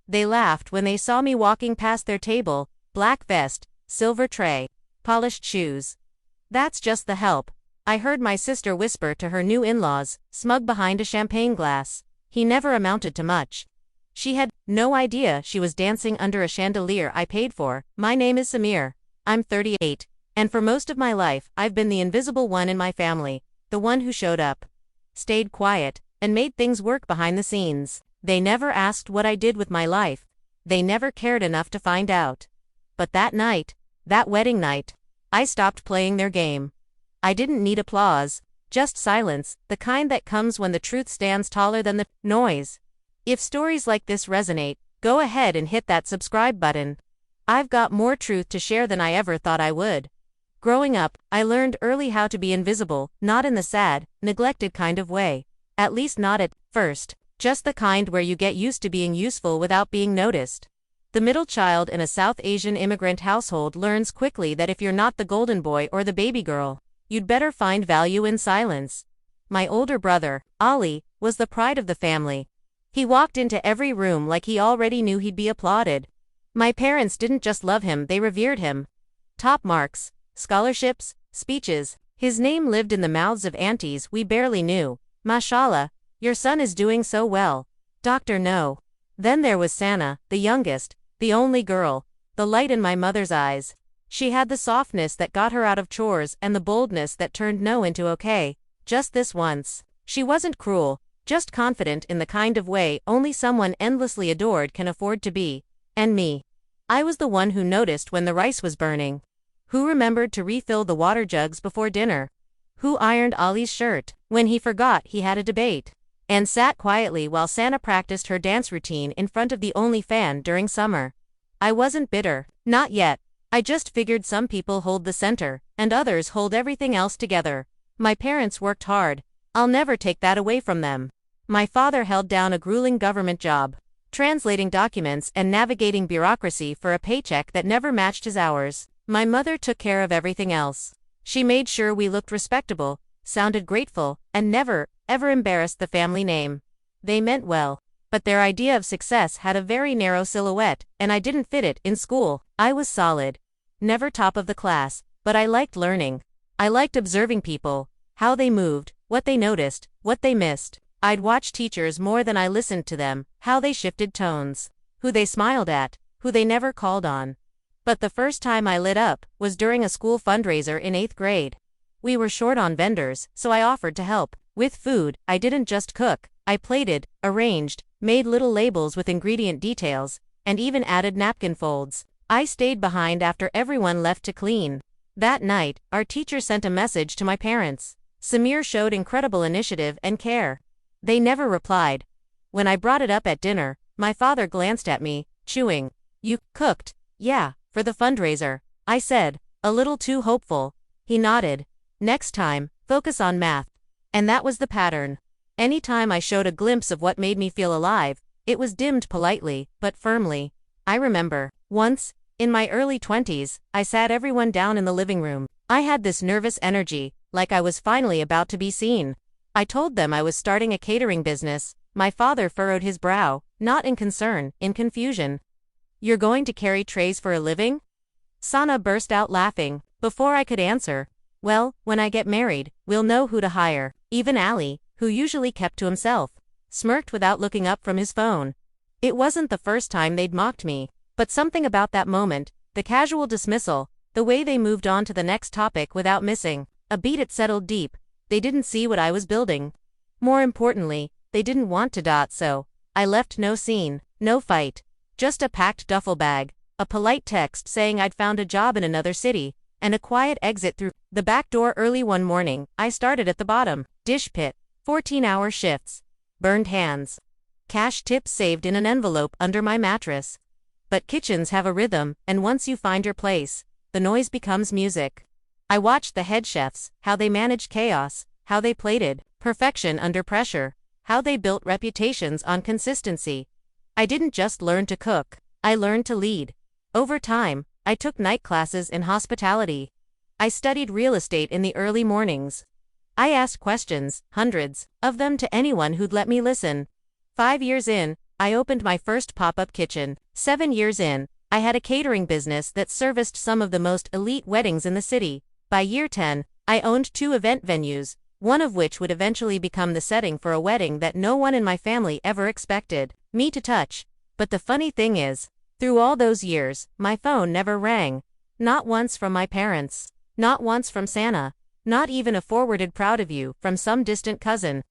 They laughed when they saw me walking past their table, black vest, silver tray, polished shoes. "That's just the help," I heard my sister whisper to her new in-laws, smug behind a champagne glass. He never amounted to much. She had no idea she was dancing under a chandelier I paid for. "My name is Samir. I'm 38, and for most of my life I've been the invisible one in my family, the one who showed up, stayed quiet, and made things work behind the scenes. They never asked what I did with my life. They never cared enough to find out. But that night, that wedding night, I stopped playing their game. I didn't need applause, just silence, the kind that comes when the truth stands taller than the noise. If stories like this resonate, go ahead and hit that subscribe button. I've got more truth to share than I ever thought I would. Growing up, I learned early how to be invisible, not in the sad, neglected kind of way. At least not at first, just the kind where you get used to being useful without being noticed. The middle child in a South Asian immigrant household learns quickly that if you're not the golden boy or the baby girl, you'd better find value in silence. My older brother, Ali, was the pride of the family. He walked into every room like he already knew he'd be applauded. My parents didn't just love him, they revered him. Top marks, scholarships, speeches. His name lived in the mouths of aunties we barely knew. "Mashallah, your son is doing so well. Doctor no." Then there was Sana, the youngest, the only girl, the light in my mother's eyes. She had the softness that got her out of chores and the boldness that turned no into okay. Just this once. She wasn't cruel, just confident in the kind of way only someone endlessly adored can afford to be. And me. I was the one who noticed when the rice was burning. Who remembered to refill the water jugs before dinner? Who ironed Ali's shirt when he forgot he had a debate? And sat quietly while Sana practiced her dance routine in front of the only fan during summer. I wasn't bitter. Not yet. I just figured some people hold the center, and others hold everything else together. My parents worked hard. I'll never take that away from them. My father held down a grueling government job, translating documents and navigating bureaucracy for a paycheck that never matched his hours. My mother took care of everything else. She made sure we looked respectable, sounded grateful, and never, ever embarrassed the family name. They meant well, but their idea of success had a very narrow silhouette, and I didn't fit it. In school, I was solid. Never top of the class, but I liked learning. I liked observing people, how they moved, what they noticed, what they missed. I'd watch teachers more than I listened to them, how they shifted tones, who they smiled at, who they never called on. But the first time I lit up was during a school fundraiser in 8th grade. We were short on vendors, so I offered to help. With food, I didn't just cook, I plated, arranged, made little labels with ingredient details, and even added napkin folds. I stayed behind after everyone left to clean. That night, our teacher sent a message to my parents. Samir showed incredible initiative and care. They never replied. When I brought it up at dinner, my father glanced at me, chewing. "You cooked?" "Yeah, for the fundraiser," I said, a little too hopeful. He nodded. "Next time, focus on math." And that was the pattern. Anytime I showed a glimpse of what made me feel alive, it was dimmed politely, but firmly. I remember, once, in my early 20s, I sat everyone down in the living room. I had this nervous energy, like I was finally about to be seen. I told them I was starting a catering business. My father furrowed his brow, not in concern, in confusion. "You're going to carry trays for a living?" Sana burst out laughing. Before I could answer, "Well, when I get married, we'll know who to hire." Even Ali, who usually kept to himself, smirked without looking up from his phone. It wasn't the first time they'd mocked me, but something about that moment, the casual dismissal, the way they moved on to the next topic without missing a beat, it settled deep. They didn't see what I was building. More importantly, they didn't want to. So I left no scene, no fight. Just a packed duffel bag, a polite text saying I'd found a job in another city, and a quiet exit through the back door. Early one morning, I started at the bottom. Dish pit, 14-hour shifts, burned hands, cash tips saved in an envelope under my mattress. But kitchens have a rhythm, and once you find your place, the noise becomes music. I watched the head chefs, how they managed chaos, how they plated perfection under pressure, how they built reputations on consistency. I didn't just learn to cook, I learned to lead. Over time, I took night classes in hospitality. I studied real estate in the early mornings. I asked questions, hundreds of them, to anyone who'd let me listen. 5 years in, I opened my first pop-up kitchen. 7 years in, I had a catering business that serviced some of the most elite weddings in the city. By year 10, I owned 2 event venues, one of which would eventually become the setting for a wedding that no one in my family ever expected me to touch. But the funny thing is, through all those years, my phone never rang. Not once from my parents. Not once from Santa. Not even a forwarded "proud of you" from some distant cousin.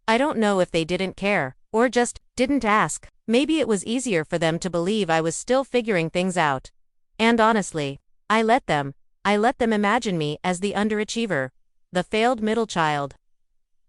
I don't know if they didn't care, or just didn't ask. Maybe it was easier for them to believe I was still figuring things out. And honestly, I let them imagine me as the underachiever, the failed middle child,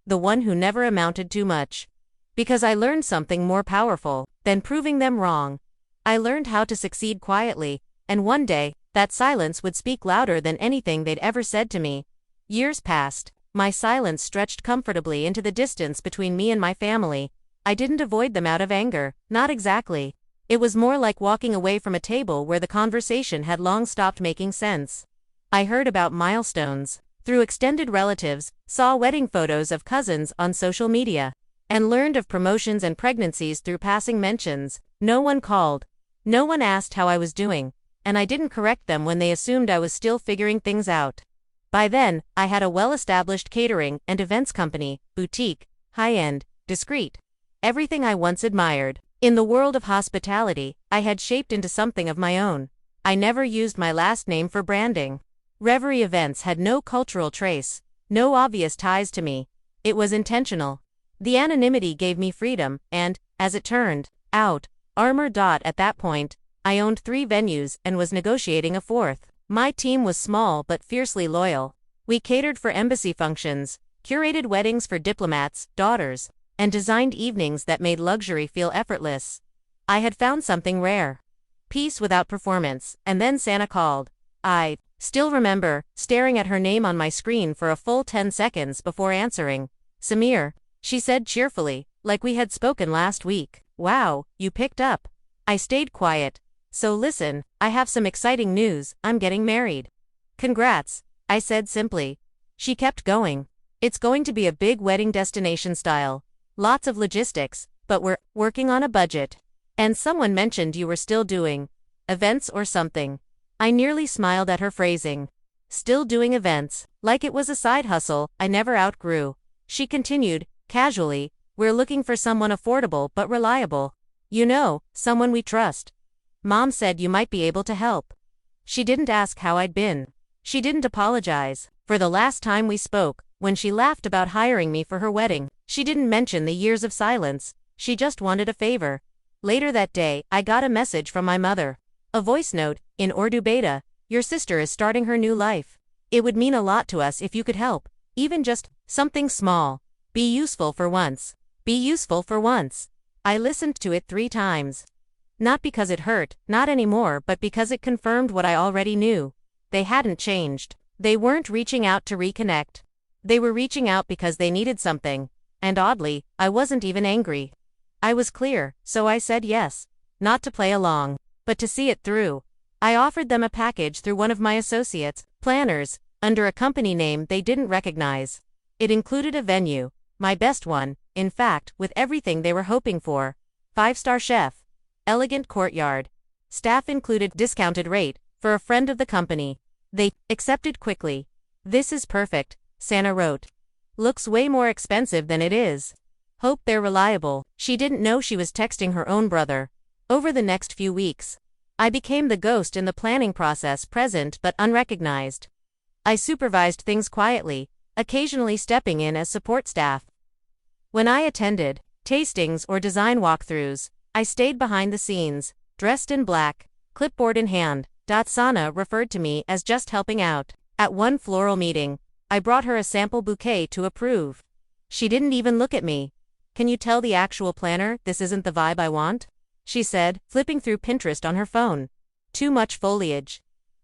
the one who never amounted to much. Because I learned something more powerful than proving them wrong. I learned how to succeed quietly, and one day, that silence would speak louder than anything they'd ever said to me. Years passed. My silence stretched comfortably into the distance between me and my family. I didn't avoid them out of anger, not exactly. It was more like walking away from a table where the conversation had long stopped making sense. I heard about milestones through extended relatives, saw wedding photos of cousins on social media, and learned of promotions and pregnancies through passing mentions. No one called. No one asked how I was doing, and I didn't correct them when they assumed I was still figuring things out. By then, I had a well-established catering and events company, boutique, high-end, discreet. Everything I once admired in the world of hospitality, I had shaped into something of my own. I never used my last name for branding. Reverie Events had no cultural trace, no obvious ties to me. It was intentional. The anonymity gave me freedom, and, as it turned out, at that point, I owned 3 venues and was negotiating a 4th. My team was small but fiercely loyal. We catered for embassy functions, curated weddings for diplomats' daughters, and designed evenings that made luxury feel effortless. I had found something rare. Peace without performance, and then Santa called. I still remember staring at her name on my screen for a full 10 seconds before answering. "Samir," she said cheerfully, like we had spoken last week. "Wow, you picked up." I stayed quiet. "So listen, I have some exciting news. I'm getting married." "Congrats," I said simply. She kept going. "It's going to be a big wedding destination style. Lots of logistics, but we're working on a budget. And someone mentioned you were still doing events or something." I nearly smiled at her phrasing. Still doing events, like it was a side hustle I never outgrew. She continued, casually, "We're looking for someone affordable but reliable. You know, someone we trust. Mom said you might be able to help." She didn't ask how I'd been. She didn't apologize for the last time we spoke, when she laughed about hiring me for her wedding. She didn't mention the years of silence. She just wanted a favor. Later that day, I got a message from my mother. A voice note, in Urdu beta. "Your sister is starting her new life. It would mean a lot to us if you could help. Even just something small. Be useful for once. Be useful for once." I listened to it 3 times. Not because it hurt, not anymore, but because it confirmed what I already knew. They hadn't changed. They weren't reaching out to reconnect. They were reaching out because they needed something. And oddly, I wasn't even angry. I was clear, so I said yes. Not to play along, but to see it through. I offered them a package through one of my associates, planners, under a company name they didn't recognize. It included a venue, my best one, in fact, with everything they were hoping for. 5-star chef. Elegant courtyard. Staff included discounted rate, for a friend of the company. They accepted quickly. "This is perfect," Santa wrote. "Looks way more expensive than it is. Hope they're reliable." She didn't know she was texting her own brother. Over the next few weeks, I became the ghost in the planning process, present but unrecognized. I supervised things quietly, occasionally stepping in as support staff. When I attended tastings or design walkthroughs, I stayed behind the scenes, dressed in black, clipboard in hand. Sana referred to me as just helping out. At one floral meeting, I brought her a sample bouquet to approve. She didn't even look at me. "Can you tell the actual planner this isn't the vibe I want?" she said, flipping through Pinterest on her phone. "Too much foliage."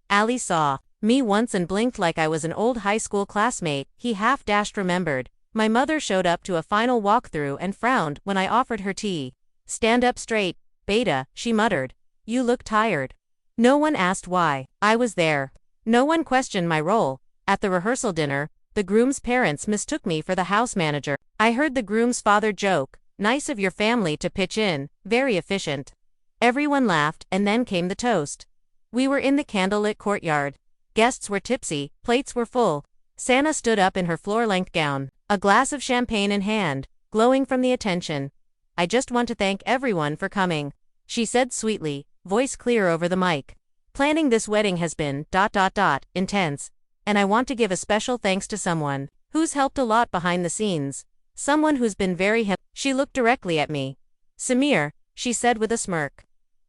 Ali saw me once and blinked like I was an old high school classmate. He half-dashed remembered. My mother showed up to a final walkthrough and frowned when I offered her tea. "Stand up straight, Beta," she muttered. "You look tired." No one asked why I was there. No one questioned my role. At the rehearsal dinner, the groom's parents mistook me for the house manager. I heard the groom's father joke, Nice of your family to pitch in, very efficient. Everyone laughed, and then came the toast. We were in the candlelit courtyard. Guests were tipsy, plates were full. Santa stood up in her floor-length gown, a glass of champagne in hand, glowing from the attention. I just want to thank everyone for coming, she said sweetly, voice clear over the mic. Planning this wedding has been ... intense, and I want to give a special thanks to someone who's helped a lot behind the scenes. Someone who's been very She looked directly at me. Samir, she said with a smirk.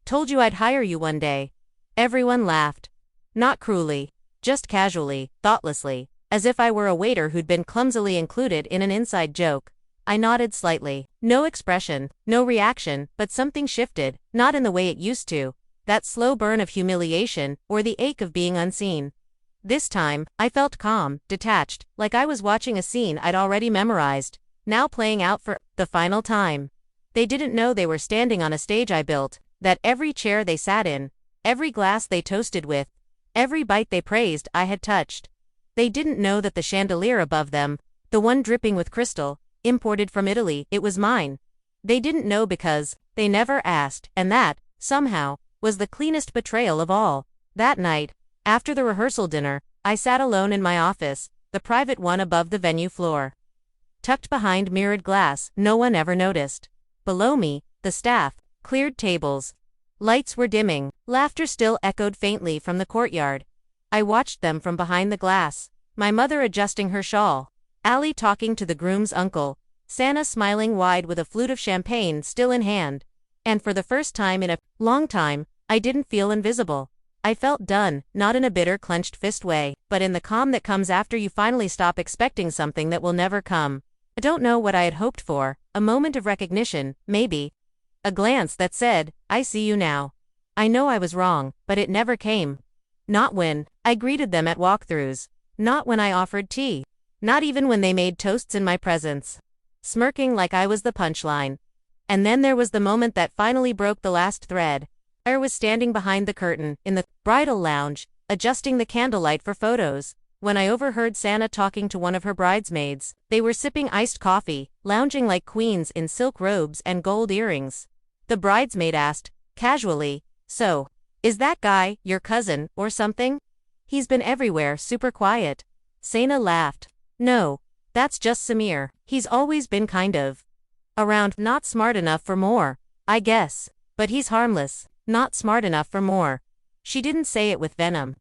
Told you I'd hire you one day. Everyone laughed. Not cruelly, just casually, thoughtlessly, as if I were a waiter who'd been clumsily included in an inside joke. I nodded slightly. No expression, no reaction, but something shifted, not in the way it used to. That slow burn of humiliation, or the ache of being unseen. This time, I felt calm, detached, like I was watching a scene I'd already memorized, now playing out for the final time. They didn't know they were standing on a stage I built, that every chair they sat in, every glass they toasted with, every bite they praised I had touched. They didn't know that the chandelier above them, the one dripping with crystal, imported from Italy, it was mine. They didn't know because they never asked, and that, somehow, was the cleanest betrayal of all. That night, after the rehearsal dinner, I sat alone in my office, the private one above the venue floor. Tucked behind mirrored glass, no one ever noticed. Below me, the staff, cleared tables. Lights were dimming, laughter still echoed faintly from the courtyard. I watched them from behind the glass, my mother adjusting her shawl, Allie talking to the groom's uncle, Santa smiling wide with a flute of champagne still in hand. And for the first time in a long time, I didn't feel invisible. I felt done, not in a bitter clenched fist way, but in the calm that comes after you finally stop expecting something that will never come. I don't know what I had hoped for, a moment of recognition, maybe. A glance that said, I see you now. I know I was wrong, but it never came. Not when I greeted them at walkthroughs. Not when I offered tea. Not even when they made toasts in my presence. Smirking like I was the punchline. And then there was the moment that finally broke the last thread. I was standing behind the curtain, in the bridal lounge, adjusting the candlelight for photos, when I overheard Santa talking to one of her bridesmaids. They were sipping iced coffee, lounging like queens in silk robes and gold earrings. The bridesmaid asked, casually, so, is that guy your cousin, or something? He's been everywhere, super quiet. Santa laughed. No, that's just Samir. He's always been kind of around, not smart enough for more, I guess. But he's harmless, not smart enough for more. She didn't say it with venom.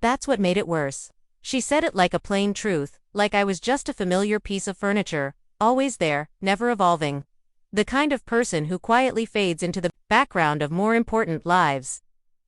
That's what made it worse. She said it like a plain truth, like I was just a familiar piece of furniture, always there, never evolving. The kind of person who quietly fades into the background of more important lives.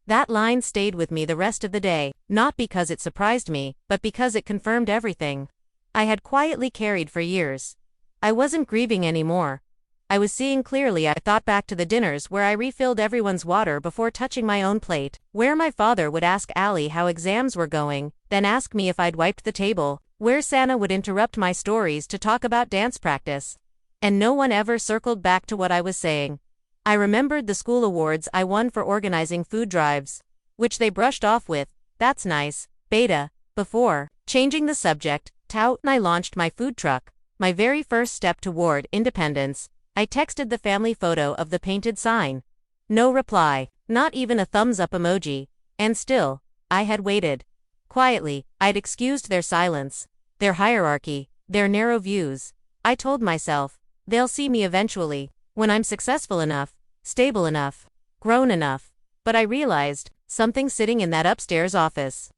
That line stayed with me the rest of the day, not because it surprised me, but because it confirmed everything I had quietly carried for years. I wasn't grieving anymore. I was seeing clearly. I thought back to the dinners where I refilled everyone's water before touching my own plate, where my father would ask Allie how exams were going, then ask me if I'd wiped the table, where Santa would interrupt my stories to talk about dance practice. And no one ever circled back to what I was saying. I remembered the school awards I won for organizing food drives, which they brushed off with, that's nice, beta, before changing the subject. Tout, and I launched my food truck, my very first step toward independence. I texted the family photo of the painted sign. No reply, not even a thumbs-up emoji, and still, I had waited. Quietly, I'd excused their silence, their hierarchy, their narrow views. I told myself, they'll see me eventually, when I'm successful enough, stable enough, grown enough. But I realized, something sitting in that upstairs office.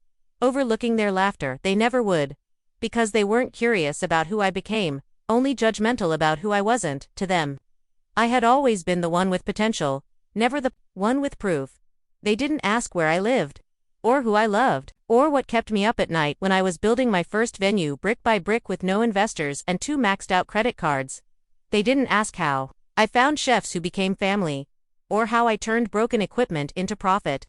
Overlooking their laughter, they never would. Because they weren't curious about who I became, only judgmental about who I wasn't, to them. I had always been the one with potential, never the one with proof. They didn't ask where I lived, or who I loved, or what kept me up at night when I was building my first venue brick by brick with no investors and 2 maxed out credit cards. They didn't ask how I found chefs who became family, or how I turned broken equipment into profit,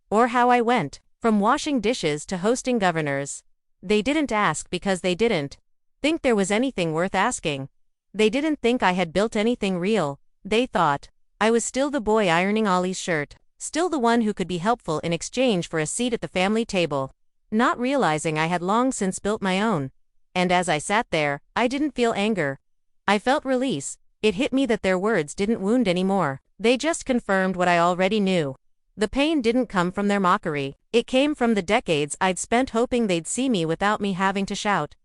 or how I went from washing dishes to hosting governors. They didn't ask because they didn't think there was anything worth asking. They didn't think I had built anything real. They thought I was still the boy ironing Ollie's shirt, still the one who could be helpful in exchange for a seat at the family table, not realizing I had long since built my own. And as I sat there, I didn't feel anger. I felt release. It hit me that their words didn't wound anymore. They just confirmed what I already knew. The pain didn't come from their mockery. It came from the decades I'd spent hoping they'd see me without me having to shout.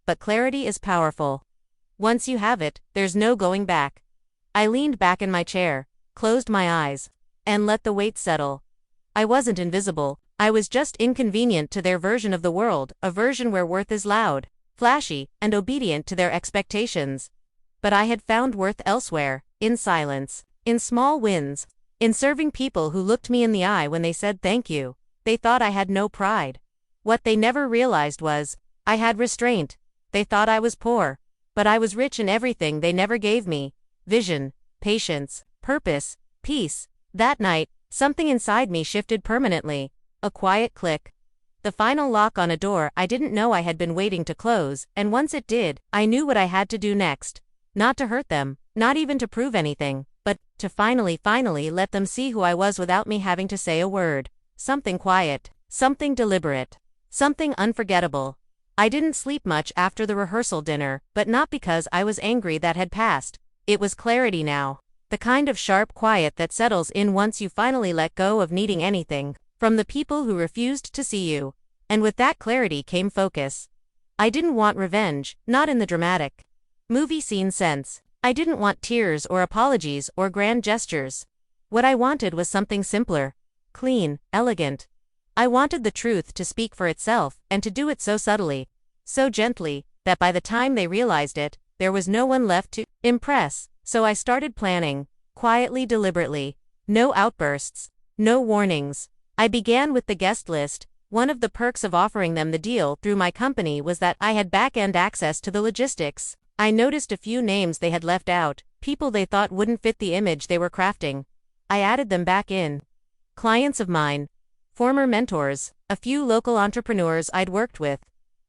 But clarity is powerful. Once you have it, there's no going back. I leaned back in my chair, closed my eyes, and let the weight settle. I wasn't invisible. I was just inconvenient to their version of the world, a version where worth is loud, flashy, and obedient to their expectations. But I had found worth elsewhere, in silence, in small wins, in serving people who looked me in the eye when they said thank you. They thought I had no pride. What they never realized was, I had restraint. They thought I was poor, but I was rich in everything they never gave me: vision, patience, purpose, peace. That night, something inside me shifted permanently. A quiet click. The final lock on a door I didn't know I had been waiting to close, and once it did, I knew what I had to do next. Not to hurt them, not even to prove anything, but to finally let them see who I was without me having to say a word. Something quiet, something deliberate, something unforgettable. I didn't sleep much after the rehearsal dinner, but not because I was angry that had passed. It was clarity now. The kind of sharp quiet that settles in once you finally let go of needing anything from the people who refused to see you. And with that clarity came focus. I didn't want revenge, not in the dramatic movie scene sense. I didn't want tears or apologies or grand gestures. What I wanted was something simpler, clean, elegant. I wanted the truth to speak for itself, and to do it so subtly, so gently, that by the time they realized it, there was no one left to impress. So I started planning, quietly, deliberately. No outbursts, no warnings. I began with the guest list. One of the perks of offering them the deal through my company was that I had back-end access to the logistics. I noticed a few names they had left out, people they thought wouldn't fit the image they were crafting. I added them back in. Clients of mine, former mentors, a few local entrepreneurs I'd worked with.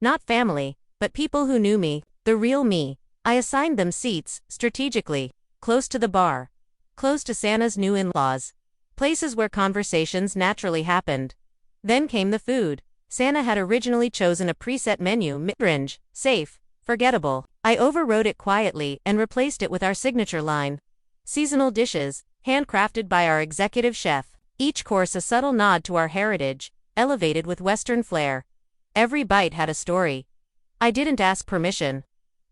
Not family, but people who knew me, the real me. I assigned them seats, strategically, close to the bar, close to Santa's new in-laws, places where conversations naturally happened. Then came the food. Santa had originally chosen a preset menu: mid-range, safe, forgettable. I overrode it quietly and replaced it with our signature line. Seasonal dishes, handcrafted by our executive chef. Each course a subtle nod to our heritage, elevated with Western flair. Every bite had a story. I didn't ask permission.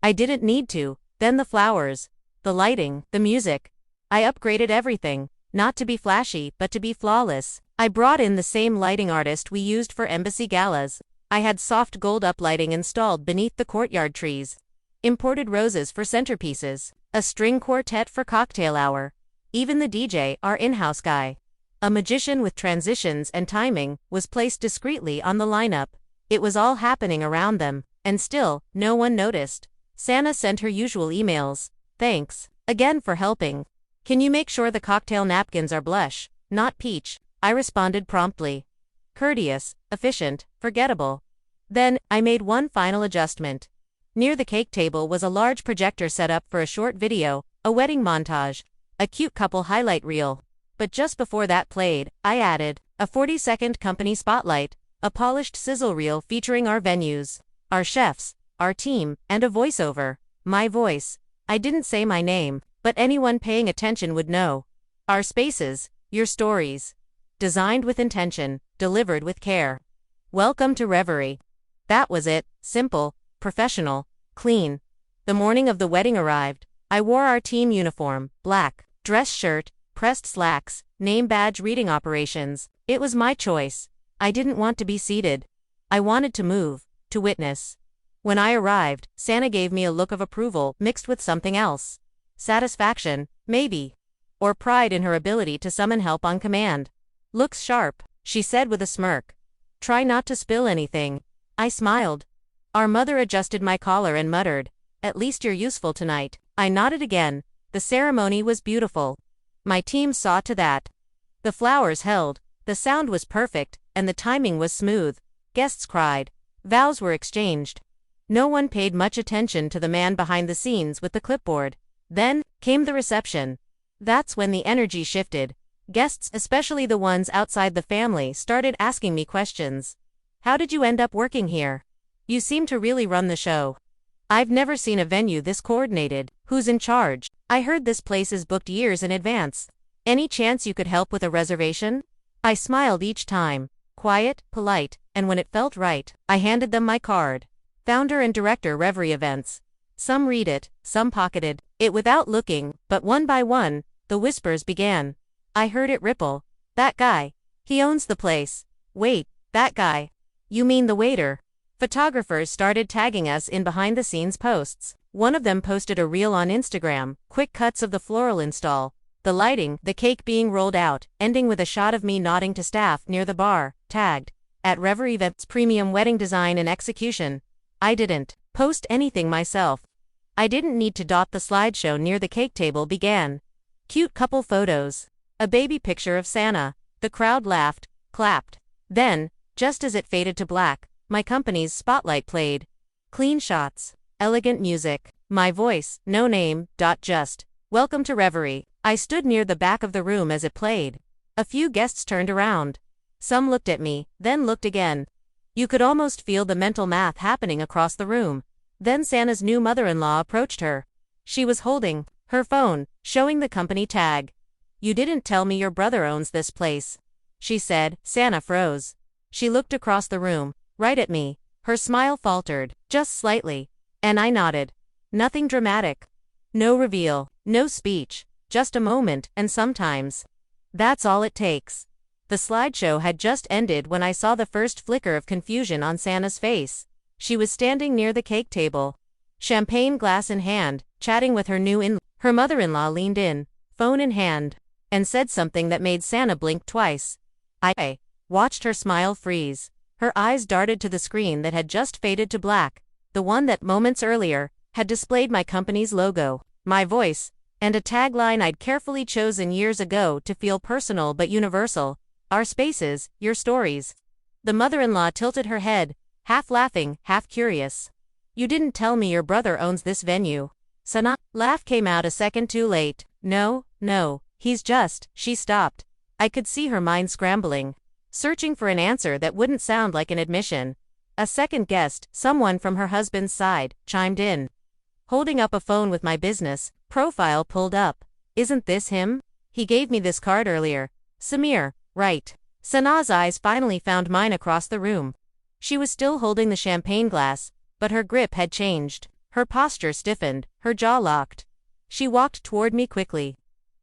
I didn't need to. Then the flowers, the lighting, the music. I upgraded everything, not to be flashy, but to be flawless. I brought in the same lighting artist we used for embassy galas. I had soft gold uplighting installed beneath the courtyard trees. Imported roses for centerpieces. A string quartet for cocktail hour. Even the DJ, our in-house guy, a magician with transitions and timing, was placed discreetly on the lineup. It was all happening around them, and still, no one noticed. Santa sent her usual emails. Thanks again for helping. Can you make sure the cocktail napkins are blush, not peach? I responded promptly. Courteous, efficient, forgettable. Then, I made one final adjustment. Near the cake table was a large projector set up for a short video, a wedding montage, a cute couple highlight reel. But just before that played, I added a 40-second company spotlight, a polished sizzle reel featuring our venues, our chefs, our team, and a voiceover. My voice. I didn't say my name, but anyone paying attention would know. Our spaces, your stories. Designed with intention, delivered with care. Welcome to Reverie. That was it, simple, professional, clean. The morning of the wedding arrived. I wore our team uniform, black, dress shirt, pressed slacks, name badge, reading operations. It was my choice. I didn't want to be seated. I wanted to move, to witness. When I arrived, Santa gave me a look of approval mixed with something else. Satisfaction, maybe. Or pride in her ability to summon help on command. Looks sharp, she said with a smirk. Try not to spill anything. I smiled. Our mother adjusted my collar and muttered, "At least you're useful tonight." I nodded again. The ceremony was beautiful. My team saw to that. The flowers held, the sound was perfect, and the timing was smooth. Guests cried. Vows were exchanged. No one paid much attention to the man behind the scenes with the clipboard. Then came the reception. That's when the energy shifted. Guests, especially the ones outside the family, started asking me questions. How did you end up working here? You seem to really run the show. I've never seen a venue this coordinated. Who's in charge? I heard this place is booked years in advance. Any chance you could help with a reservation? I smiled each time. Quiet, polite, and when it felt right, I handed them my card. Founder and Director Reverie Events. Some read it, some pocketed it without looking, but one by one, the whispers began. I heard it ripple. That guy. He owns the place. Wait, that guy. You mean the waiter? Photographers started tagging us in behind-the-scenes posts. One of them posted a reel on Instagram, quick cuts of the floral install, the lighting, the cake being rolled out, ending with a shot of me nodding to staff near the bar, tagged, at RevengeFeud Premium Wedding Design and Execution. I didn't post anything myself. I didn't need to dot the slideshow near the cake table began. Cute couple photos. A baby picture of Santa. The crowd laughed, clapped. Then, just as it faded to black, my company's spotlight played. Clean shots. Elegant music. My voice, no name, just. Welcome to Reverie. I stood near the back of the room as it played. A few guests turned around. Some looked at me, then looked again. You could almost feel the mental math happening across the room. Then Santa's new mother-in-law approached her. She was holding her phone, showing the company tag. You didn't tell me your brother owns this place, she said. Santa froze. She looked across the room, right at me. Her smile faltered, just slightly. And I nodded. Nothing dramatic. No reveal, no speech, just a moment, and sometimes that's all it takes. The slideshow had just ended when I saw the first flicker of confusion on Santa's face. She was standing near the cake table, champagne glass in hand, chatting with her Her mother-in-law leaned in, phone in hand, and said something that made Santa blink twice. I watched her smile freeze. Her eyes darted to the screen that had just faded to black, the one that moments earlier had displayed my company's logo, my voice, and a tagline I'd carefully chosen years ago to feel personal but universal. Our spaces, your stories. The mother-in-law tilted her head, half laughing, half curious. You didn't tell me your brother owns this venue. Sana. Laugh came out a second too late. No, he's just. She stopped. I could see her mind scrambling, searching for an answer that wouldn't sound like an admission. A second guest, someone from her husband's side, chimed in. Holding up a phone with my business profile pulled up. Isn't this him? He gave me this card earlier. Samir, right. Sana's eyes finally found mine across the room. She was still holding the champagne glass, but her grip had changed. Her posture stiffened, her jaw locked. She walked toward me quickly,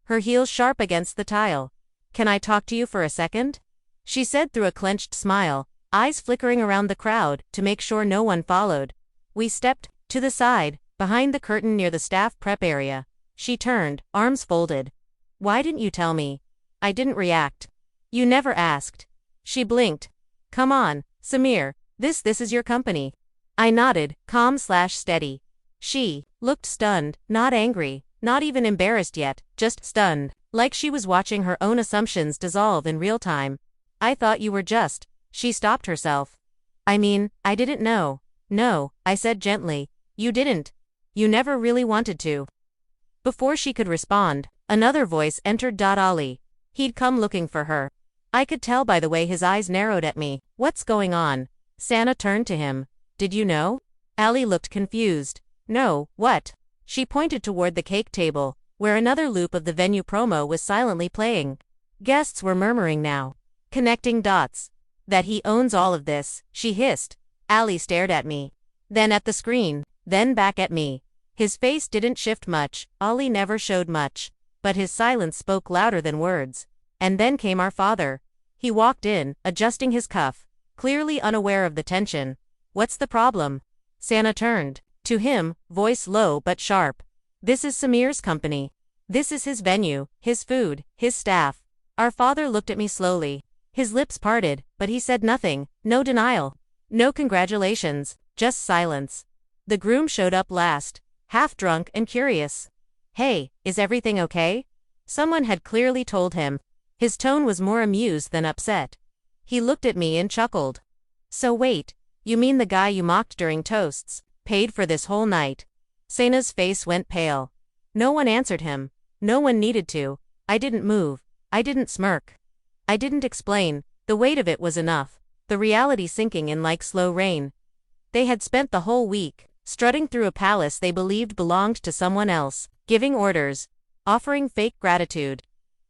her heels sharp against the tile. Can I talk to you for a second? She said through a clenched smile, eyes flickering around the crowd to make sure no one followed. We stepped to the side, behind the curtain near the staff prep area. She turned, arms folded. Why didn't you tell me? I didn't react. You never asked. She blinked. Come on, Samir, this is your company. I nodded, calm/steady. She looked stunned, not angry, not even embarrassed yet, just stunned, like she was watching her own assumptions dissolve in real time. I thought you were just. She stopped herself. I mean, I didn't know. No, I said gently. You didn't. You never really wanted to. Before she could respond, another voice entered. Ollie. He'd come looking for her. I could tell by the way his eyes narrowed at me. What's going on? Santa turned to him. Did you know? Allie looked confused. No, what? She pointed toward the cake table, where another loop of the venue promo was silently playing. Guests were murmuring now, connecting dots. That he owns all of this, she hissed. Allie stared at me, then at the screen, then back at me. His face didn't shift much. Ollie never showed much, but his silence spoke louder than words. And then came our father. He walked in, adjusting his cuff, clearly unaware of the tension. What's the problem? Santa turned to him, voice low but sharp. This is Samir's company. This is his venue, his food, his staff. Our father looked at me slowly. His lips parted, but he said nothing. No denial, no congratulations, just silence. The groom showed up last, half drunk and curious. Hey, is everything okay? Someone had clearly told him. His tone was more amused than upset. He looked at me and chuckled. So wait, you mean the guy you mocked during toasts, paid for this whole night? Santa's face went pale. No one answered him. No one needed to. I didn't move. I didn't smirk. I didn't explain. The weight of it was enough. The reality sinking in like slow rain. They had spent the whole week strutting through a palace they believed belonged to someone else, giving orders, offering fake gratitude,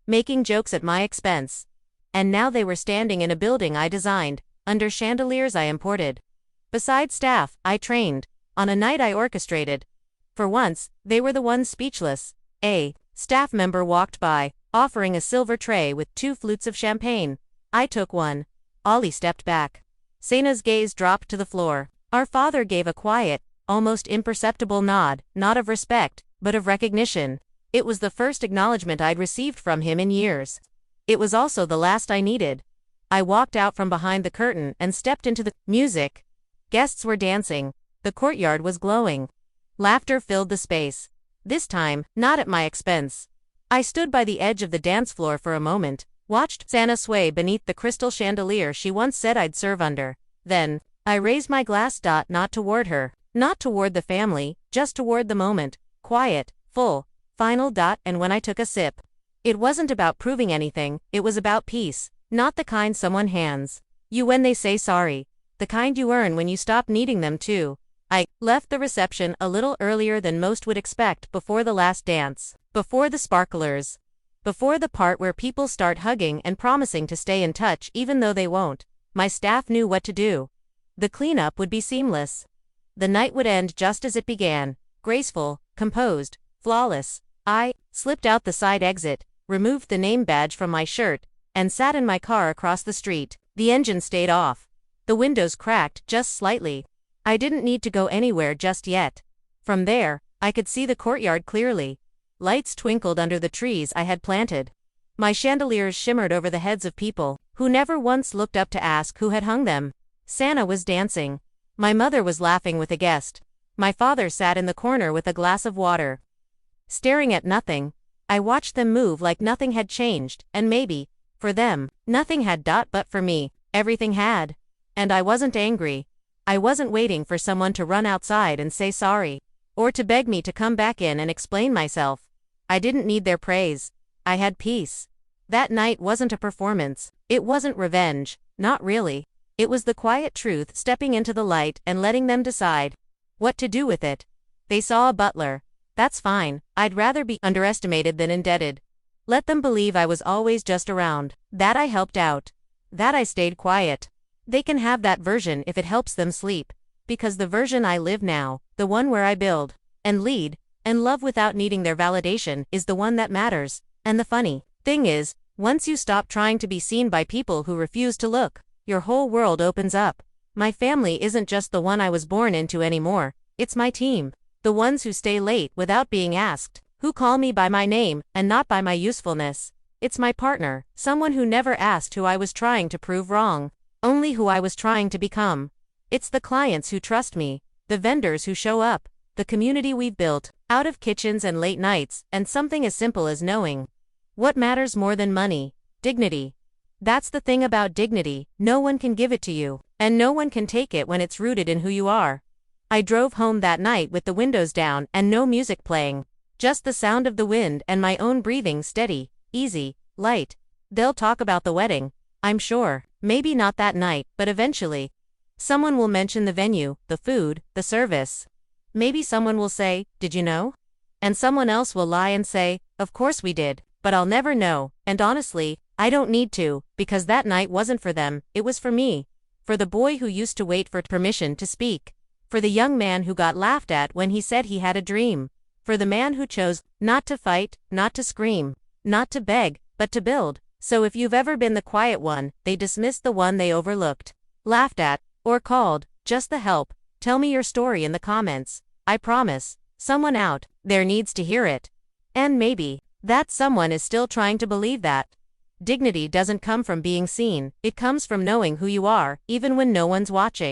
making jokes at my expense. And now they were standing in a building I designed, under chandeliers I imported. Beside staff I trained, on a night I orchestrated. For once, they were the ones speechless. A staff member walked by, offering a silver tray with 2 flutes of champagne. I took one. Ollie stepped back. Sena's gaze dropped to the floor. Our father gave a quiet, almost imperceptible nod, not of respect, but of recognition. It was the first acknowledgement I'd received from him in years. It was also the last I needed. I walked out from behind the curtain and stepped into the music. Guests were dancing. The courtyard was glowing. Laughter filled the space. This time, not at my expense. I stood by the edge of the dance floor for a moment, watched Sana sway beneath the crystal chandelier she once said I'd serve under. Then, I raised my glass, not toward her, not toward the family, just toward the moment, quiet, full, final, and when I took a sip. It wasn't about proving anything, it was about peace, not the kind someone hands you when they say sorry, the kind you earn when you stop needing them to. I left the reception a little earlier than most would expect, before the last dance, before the sparklers, before the part where people start hugging and promising to stay in touch even though they won't. My staff knew what to do. The cleanup would be seamless. The night would end just as it began, graceful, composed, flawless. I slipped out the side exit, removed the name badge from my shirt, and sat in my car across the street. The engine stayed off. The windows cracked just slightly. I didn't need to go anywhere just yet. From there, I could see the courtyard clearly. Lights twinkled under the trees I had planted. My chandeliers shimmered over the heads of people who never once looked up to ask who had hung them. Santa was dancing. My mother was laughing with a guest. My father sat in the corner with a glass of water. Staring at nothing, I watched them move like nothing had changed, and maybe, for them, nothing had. But for me, everything had. And I wasn't angry. I wasn't waiting for someone to run outside and say sorry, or to beg me to come back in and explain myself. I didn't need their praise. I had peace. That night wasn't a performance. It wasn't revenge, not really. It was the quiet truth, stepping into the light and letting them decide what to do with it. They saw a butler. That's fine. I'd rather be underestimated than indebted. Let them believe I was always just around, that I helped out, that I stayed quiet. They can have that version if it helps them sleep, because the version I live now, the one where I build, and lead, and love without needing their validation, is the one that matters. And the funny thing is, once you stop trying to be seen by people who refuse to look, your whole world opens up. My family isn't just the one I was born into anymore, it's my team. The ones who stay late without being asked, who call me by my name and not by my usefulness. It's my partner, someone who never asked who I was trying to prove wrong, only who I was trying to become. It's the clients who trust me, the vendors who show up, the community we've built, out of kitchens and late nights, and something as simple as knowing what matters more than money: dignity. That's the thing about dignity, no one can give it to you, and no one can take it when it's rooted in who you are. I drove home that night with the windows down and no music playing, just the sound of the wind and my own breathing, steady, easy, light. They'll talk about the wedding, I'm sure, maybe not that night, but eventually. Someone will mention the venue, the food, the service. Maybe someone will say, "Did you know?" And someone else will lie and say, "Of course we did," but I'll never know, and honestly, I don't need to, because that night wasn't for them, it was for me. For the boy who used to wait for permission to speak. For the young man who got laughed at when he said he had a dream. For the man who chose not to fight, not to scream, not to beg, but to build. So if you've ever been the quiet one, they dismissed, the one they overlooked, laughed at, or called just the help, tell me your story in the comments. I promise, someone out there needs to hear it. And maybe that someone is still trying to believe that dignity doesn't come from being seen, it comes from knowing who you are, even when no one's watching.